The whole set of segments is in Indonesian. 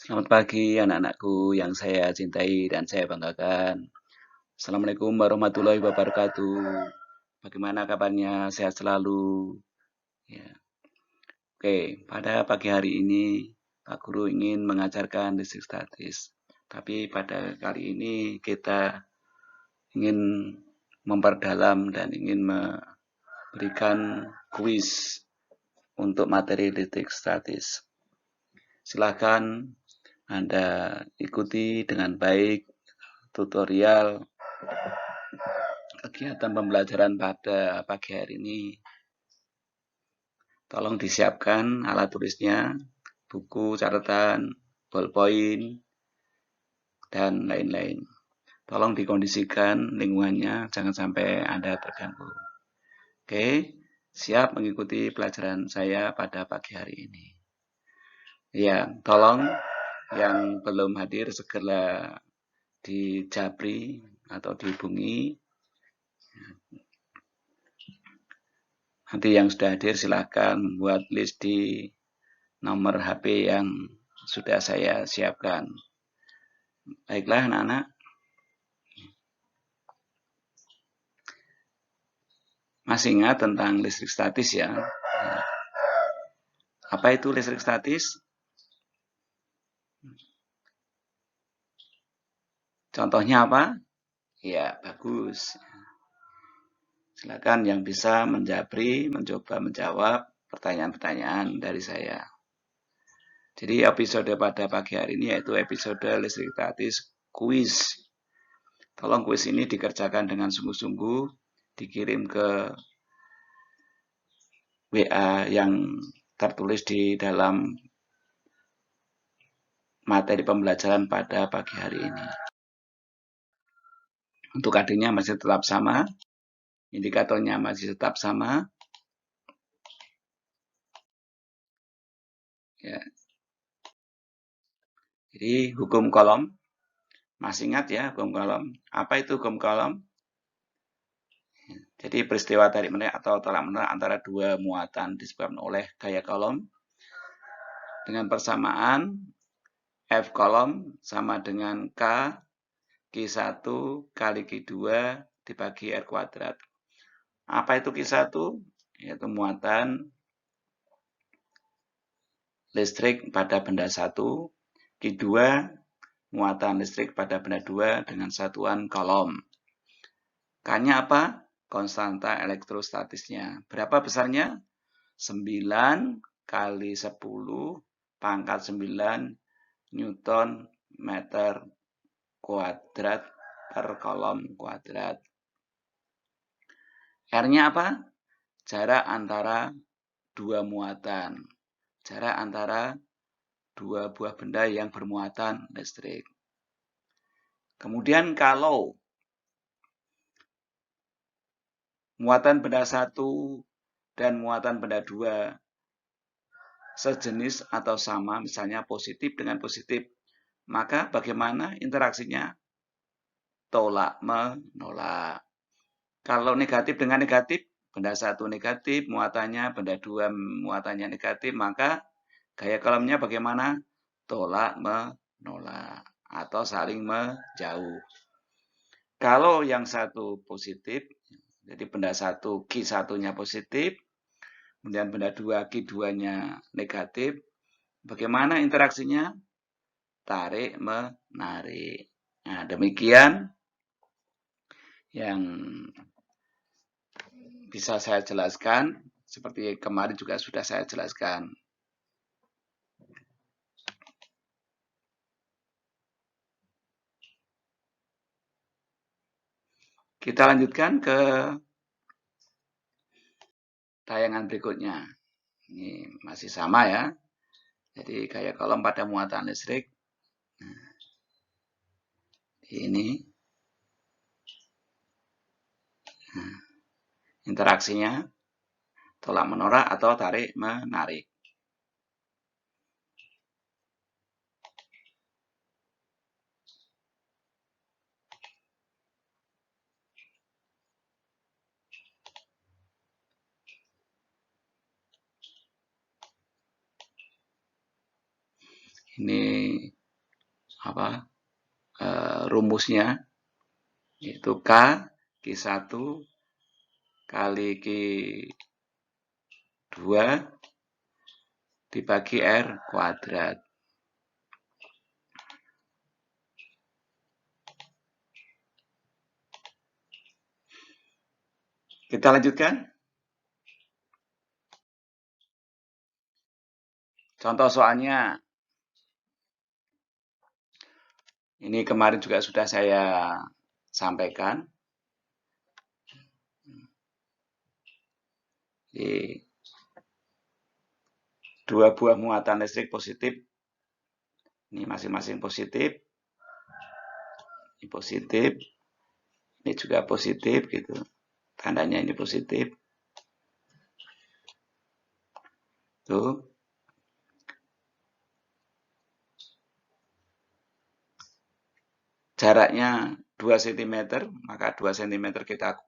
Selamat pagi anak-anakku yang saya cintai dan saya banggakan. Assalamualaikum warahmatullahi wabarakatuh. Bagaimana kabarnya? Sehat selalu. Ya. Oke, pada pagi hari ini Pak Guru ingin mengajarkan listrik statis. Tapi pada kali ini kita ingin memperdalam dan ingin memberikan kuis untuk materi listrik statis. Silakan Anda ikuti dengan baik tutorial kegiatan pembelajaran pada pagi hari ini. Tolong disiapkan alat tulisnya, buku, catatan, ballpoint, dan lain-lain. Tolong dikondisikan lingkungannya, jangan sampai Anda terganggu. Oke, siap mengikuti pelajaran saya pada pagi hari ini. Ya, tolong yang belum hadir segera dijabri atau dihubungi. Nanti yang sudah hadir silahkan buat list di nomor HP yang sudah saya siapkan. Baiklah anak-anak. Masih ingat tentang listrik statis ya? Apa itu listrik statis? Contohnya apa? Ya, bagus. Silakan yang bisa mencoba menjawab pertanyaan-pertanyaan dari saya. Jadi episode pada pagi hari ini yaitu episode listrik statis kuis. Tolong kuis ini dikerjakan dengan sungguh-sungguh, dikirim ke WA yang tertulis di dalam materi pembelajaran pada pagi hari ini. Untuk adanya masih tetap sama, indikatornya masih tetap sama. Ya. Jadi hukum kolom, masih ingat ya hukum kolom? Apa itu hukum kolom? Jadi peristiwa tarik menarik atau tolak menarik antara dua muatan disebabkan oleh gaya kolom dengan persamaan F kolom sama dengan Q1 kali Q2 dibagi R kuadrat. Apa itu Q1? Yaitu muatan listrik pada benda 1. Q2 muatan listrik pada benda 2 dengan satuan kolom. K-nya apa? Konstanta elektrostatisnya. Berapa besarnya? 9 kali 10 pangkat 9 Newton meter kuadrat per kolom kuadrat. R-nya apa? Jarak antara dua muatan. Jarak antara dua buah benda yang bermuatan listrik. Kemudian kalau muatan benda 1 dan muatan benda 2 sejenis atau sama, misalnya positif dengan positif, maka bagaimana interaksinya? Tolak menolak. Kalau negatif dengan negatif, benda 1 negatif, muatannya, benda 2 muatannya negatif, maka gaya kolomnya bagaimana? Tolak menolak atau saling menjauh. Kalau yang satu positif, jadi benda 1 Q1-nya positif, kemudian benda 2 Q2-nya negatif, bagaimana interaksinya? Tarik menarik. Nah, demikian yang bisa saya jelaskan, seperti kemarin juga sudah saya jelaskan. Kita lanjutkan ke tayangan berikutnya. Ini masih sama ya. Jadi gaya kolom pada muatan listrik. Nah, ini interaksinya tolak menolak atau tarik menarik. Ini rumusnya, yaitu Q1 kali Q2 dibagi R kuadrat. Kita lanjutkan. Contoh soalnya. Ini kemarin juga sudah saya sampaikan. Jadi, dua buah muatan listrik positif. Ini masing-masing positif. Ini positif. Ini juga positif gitu. Tandanya ini positif. Tuh. Jaraknya 2 cm, maka 2 cm kita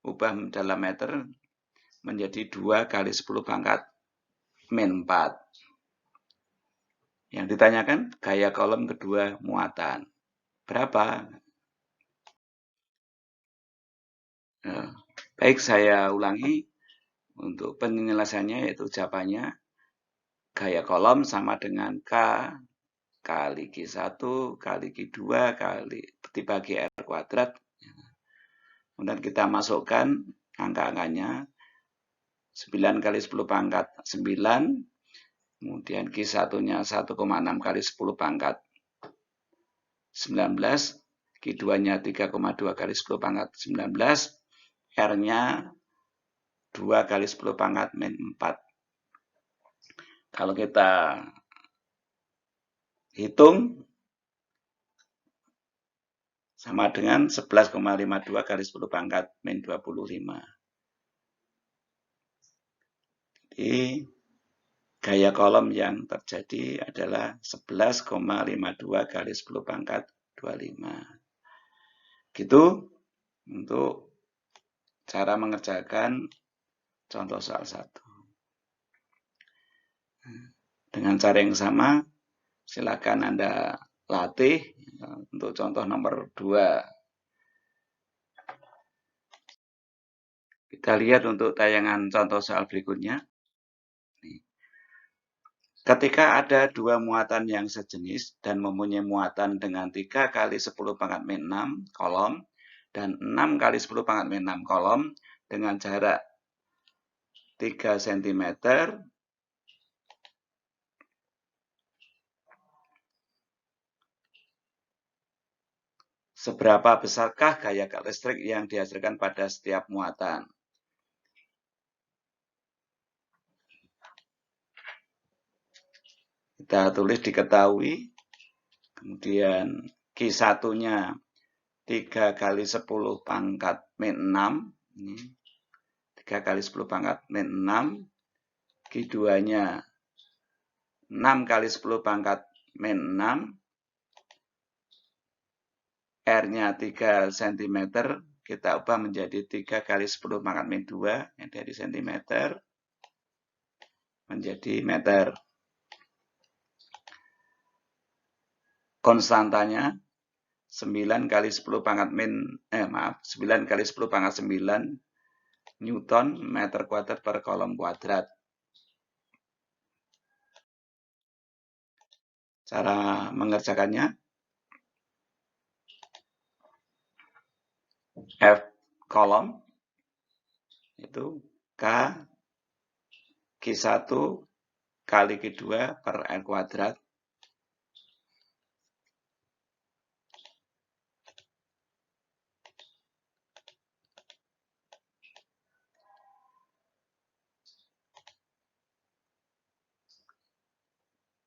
ubah dalam meter menjadi 2 kali 10 pangkat min 4. Yang ditanyakan gaya kolom kedua muatan. Berapa? Nah, baik, saya ulangi. Untuk penyelesaiannya yaitu jawabannya gaya kolom sama dengan K kali Q1 kali Q2 kali dibagi R kuadrat. Kemudian kita masukkan angka-angkanya. 9 kali 10 pangkat 9. Kemudian Q1-nya 1,6 kali 10 pangkat 19. Q2-nya 3,2 kali 10 pangkat 19. R-nya 2 kali 10 pangkat min 4. Kalau kita hitung, sama dengan 11,52 kali 10 pangkat min 25. Jadi, gaya kolom yang terjadi adalah 11,52 kali 10 pangkat 25. Gitu untuk cara mengerjakan contoh soal 1. Dengan cara yang sama, silakan Anda latih untuk contoh nomor 2. Kita lihat untuk tayangan contoh soal berikutnya. Ketika ada dua muatan yang sejenis dan mempunyai muatan dengan 3 kali 10 pangkat min 6 kolom dan 6 kali 10 pangkat min 6 kolom dengan jarak 3 cm, seberapa besarkah gaya listrik yang dihasilkan pada setiap muatan? Kita tulis diketahui, kemudian Q1-nya 3 kali 10 pangkat min 6, ini 3 kali 10 pangkat min 6, Q2-nya 6 kali 10 pangkat min 6, R-nya 3 cm, kita ubah menjadi 3 kali 10 pangkat min 2, yang dari cm menjadi meter. Konstantanya 9 kali 10 pangkat 9 kali 10 pangkat 9 Newton meter kuadrat per kolom kuadrat. Cara mengerjakannya, F kolom itu Q1 kali Q2 per R kuadrat.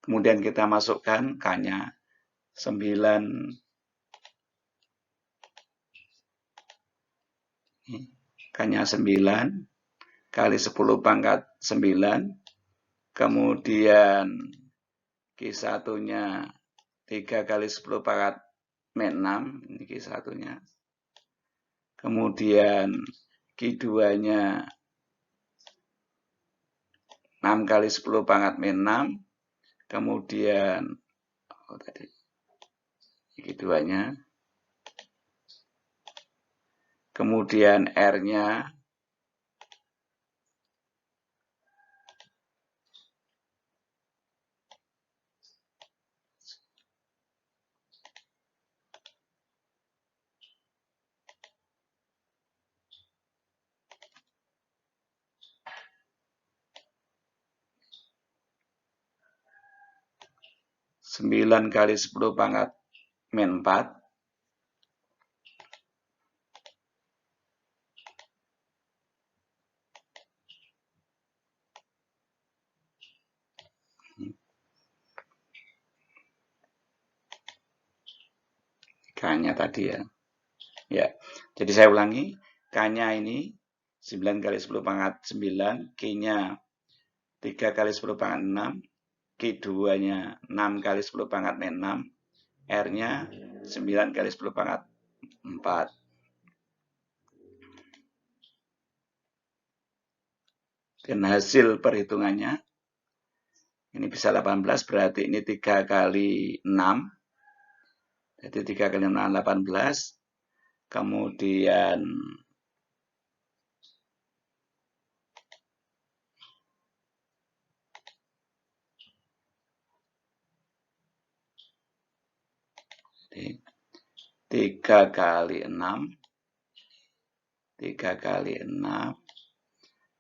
Kemudian kita masukkan K-nya 9 K-nya 9 kali 10 pangkat 9, kemudian Q1-nya 3 kali 10 pangkat min 6, ini Q1-nya. Kemudian Q2-nya 6 kali 10 pangkat min 6, kemudian Ini duanya. Kemudian R-nya. Sembilan kali 10 pangkat min 4. K-nya tadi ya. Ya, jadi saya ulangi. K-nya ini 9 kali 10 pangkat 9. Q-nya 3 kali 10 pangkat 6. Q2-nya 6 kali 10 pangkat min 6. R-nya 9 kali 10 pangkat 4. Dan hasil perhitungannya, ini bisa 18, berarti ini 3 kali 6. Jadi 3 kali 6, 18. Kemudian jadi 3 kali 6. 3 kali 6.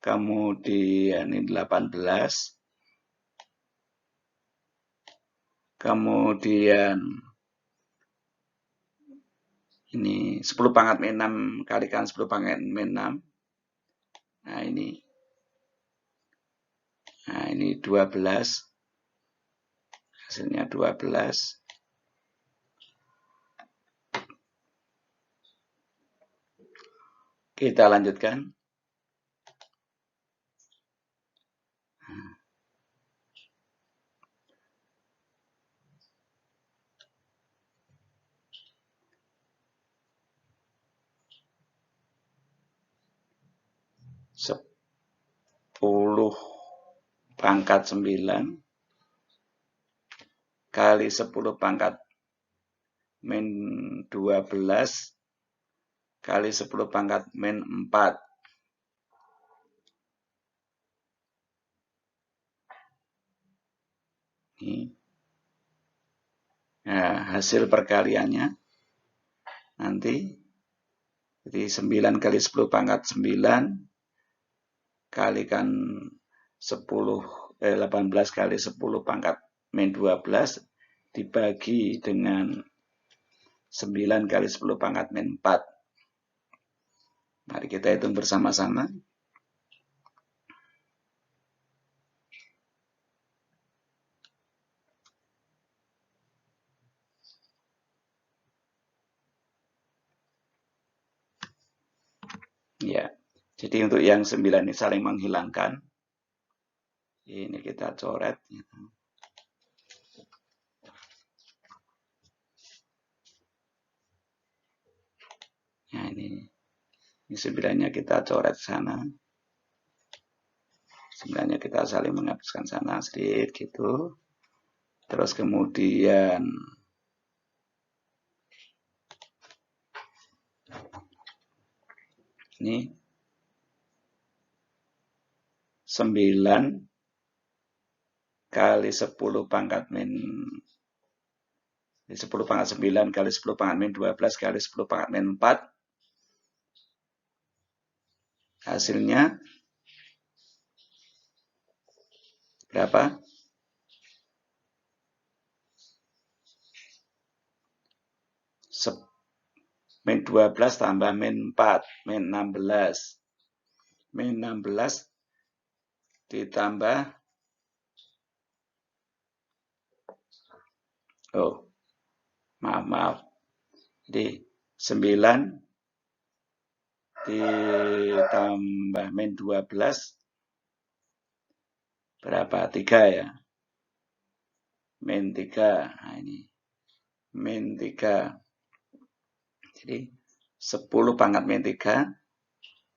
Kemudian ini 18. Kemudian ini 10 pangkat min 6 kalikan 10 pangkat min 6. Nah ini 12. Hasilnya 12. Kita lanjutkan. 10 pangkat 9 kali 10 pangkat min 12 kali 10 pangkat min 4. Ini. Nah, hasil perkaliannya nanti jadi 9 kali 10 pangkat 9 kalikan 18 kali 10 pangkat min 12 dibagi dengan 9 kali 10 pangkat min 4. Mari kita hitung bersama-sama. Ya, jadi untuk yang 9 ini saling menghilangkan. Ini kita coret. Nah ini 9-nya kita coret sana. 9-nya kita saling menghapuskan sana sedikit gitu. Terus kemudian ini 9 kali 10 pangkat min 10 pangkat 9 kali 10 pangkat min 12 kali 10 pangkat min 4. Hasilnya berapa? Min 12 tambah min 4, min 16. Min 16 ditambah, maaf. Jadi 9 ditambah min 12 berapa? 3 ya. Min 3. Nah ini. Min 3. Jadi 10 pangkat min 3.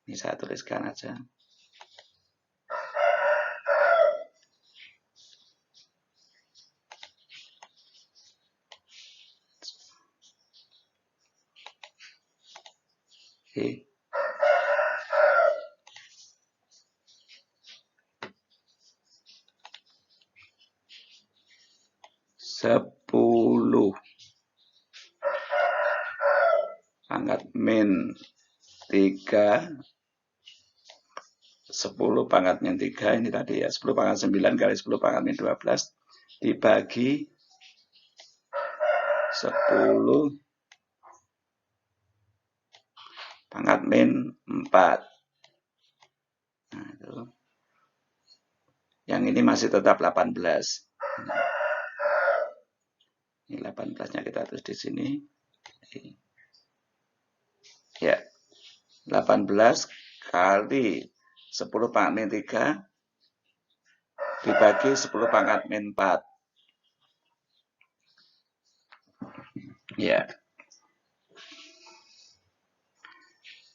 Ini saya tuliskan aja. Oke. Sepuluh pangkat min 3, 10 pangkat min 3, ini tadi ya, 10 pangkat 9 kali 10 pangkat min 12, dibagi 10 pangkat min 4. Nah, itu. Yang ini masih tetap 18. Ini 18-nya kita tulis di sini. Ya, 18 kali 10 pangkat min 3 dibagi 10 pangkat min 4. Ya.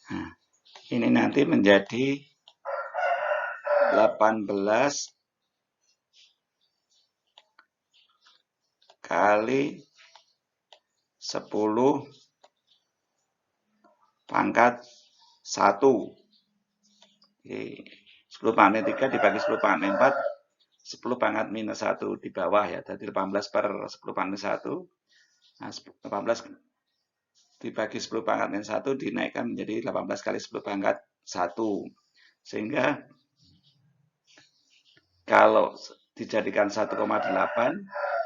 Nah, ini nanti menjadi 18 kali 10 pangkat 1. Oke. 10 pangkat min 3 dibagi 10 pangkat min 4, 10 pangkat minus 1 di bawah ya. Jadi 18 per 10 pangkat minus 1. Nah, 18 dibagi 10 pangkat min 1 dinaikkan menjadi 18 kali 10 pangkat 1. Sehingga kalau dijadikan 1,8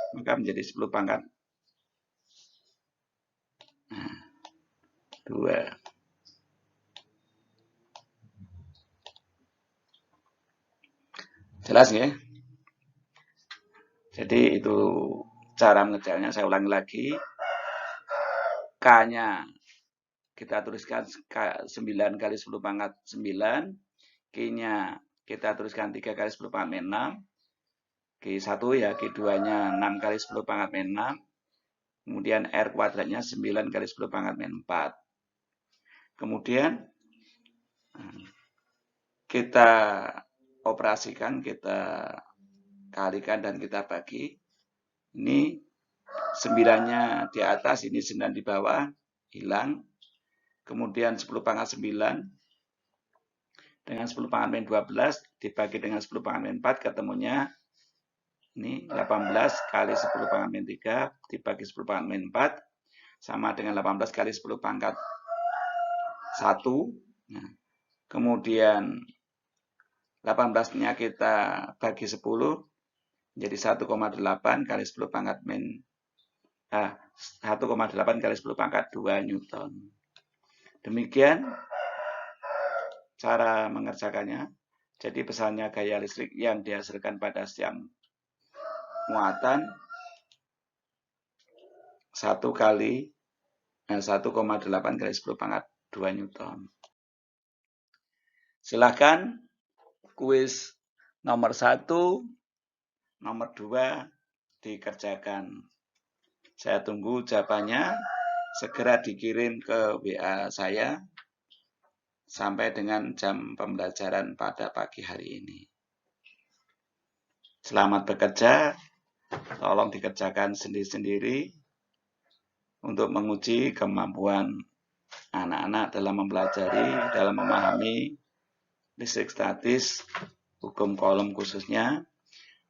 maka menjadi 10 pangkat 2. Jelas ya? Jadi itu cara mengejarnya, saya ulangi lagi. K-nya kita tuliskan 9 kali 10 pangkat 9. Q-nya kita tuliskan 3 kali 10 pangkat min 6. Q1 ya, Q2-nya 6 kali 10 pangkat min 6. Kemudian R kuadratnya 9 kali 10 pangkat min 4. Kemudian kita operasikan, kita kalikan dan kita bagi. Ini 9-nya di atas, ini 9 di bawah, hilang. Kemudian 10 pangkat 9 dengan 10 pangkat min 12 dibagi dengan 10 pangkat min 4, ketemunya ini 18 kali 10 pangkat min 3 dibagi 10 pangkat min 4 sama dengan 18 kali 10 pangkat 1. Nah, kemudian 18-nya kita bagi 10 jadi 1,8 kali 10 pangkat min 1,8 kali 10 pangkat 2 Newton. Demikian cara mengerjakannya. Jadi besarnya gaya listrik yang dihasilkan pada setiap muatan 1,8 kali 10 pangkat 2 Newton. Silakan kuis nomor 1, nomor 2 dikerjakan. Saya tunggu jawabannya, segera dikirim ke WA saya sampai dengan jam pembelajaran pada pagi hari ini. Selamat bekerja, tolong dikerjakan sendiri-sendiri untuk menguji kemampuan anak-anak dalam mempelajari, dalam memahami listrik statis, hukum Coulomb khususnya.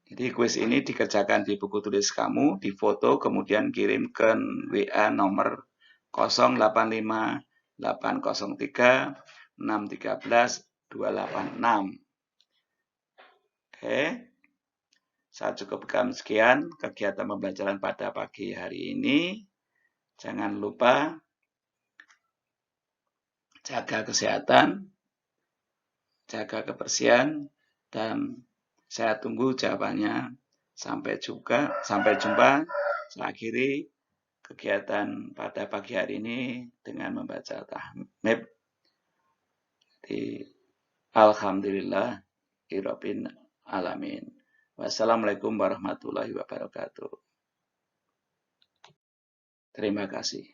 Jadi kuis ini dikerjakan di buku tulis kamu, difoto, kemudian kirim ke WA nomor 085 803 613 286. Oke, saya cukupkan sekian kegiatan pembelajaran pada pagi hari ini. Jangan lupa jaga kesehatan, jaga kebersihan, dan saya tunggu jawabannya. Sampai jumpa. Saya akhiri kegiatan pada pagi hari ini dengan membaca tahmid. Alhamdulillah Rabbil alamin. Wassalamualaikum warahmatullahi wabarakatuh. Terima kasih.